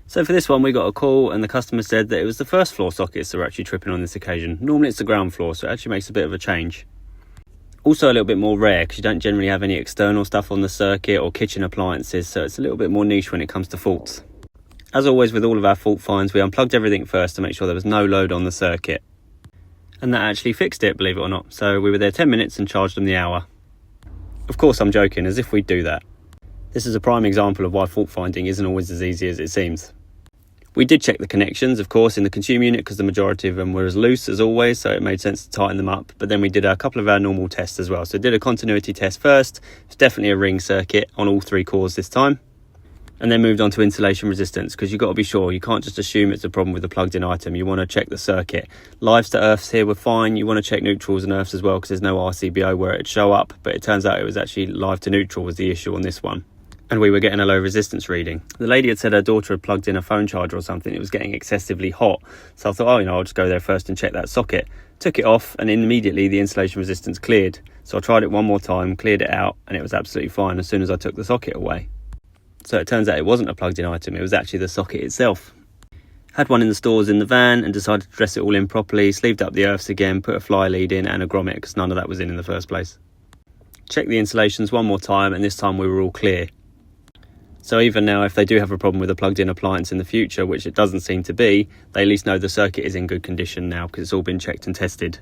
So for this one, we got a call and the customer said that it was the first floor sockets that were actually tripping on this occasion. Normally it's the ground floor, so it actually makes a bit of a change. Also a little bit more rare because you don't generally have any external stuff on the circuit or kitchen appliances, so it's a little bit more niche when it comes to faults. As always with all of our fault finds, we unplugged everything first to make sure there was no load on the circuit. And that actually fixed it, believe it or not. So we were there 10 minutes and charged them the hour. Of course I'm joking, as if we'd do that. This is a prime example of why fault finding isn't always as easy as it seems. We did check the connections, of course, in the consumer unit because the majority of them were as loose as always, so it made sense to tighten them up. But then we did a couple of our normal tests as well. So did a continuity test first. It's definitely a ring circuit on all 3 cores this time. And then moved on to insulation resistance because you've got to be sure. You can't just assume it's a problem with the plugged in item. You want to check the circuit. Lives to earths here were fine. You want to check neutrals and earths as well because there's no RCBO where it'd show up. But it turns out it was actually live to neutral was the issue on this one. And we were getting a low resistance reading. The lady had said her daughter had plugged in a phone charger or something. It was getting excessively hot. So I thought, I'll just go there first and check that socket. Took it off and immediately the insulation resistance cleared. So I tried it one more time, cleared it out, and it was absolutely fine as soon as I took the socket away. So it turns out it wasn't a plugged in item, it was actually the socket itself. Had one in the stores in the van and decided to dress it all in properly, sleeved up the earths again, put a fly lead in and a grommet because none of that was in the first place. Checked the insulations one more time and this time we were all clear. So even now, if they do have a problem with a plugged-in appliance in the future, which it doesn't seem to be, they at least know the circuit is in good condition now because it's all been checked and tested.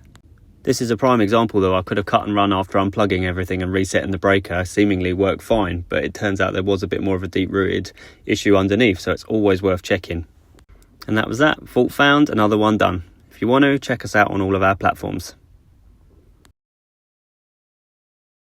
This is a prime example though. I could have cut and run after unplugging everything and resetting the breaker, seemingly worked fine, but it turns out there was a bit more of a deep-rooted issue underneath, so it's always worth checking. And that was that. Fault found, another one done. If you want to, check us out on all of our platforms.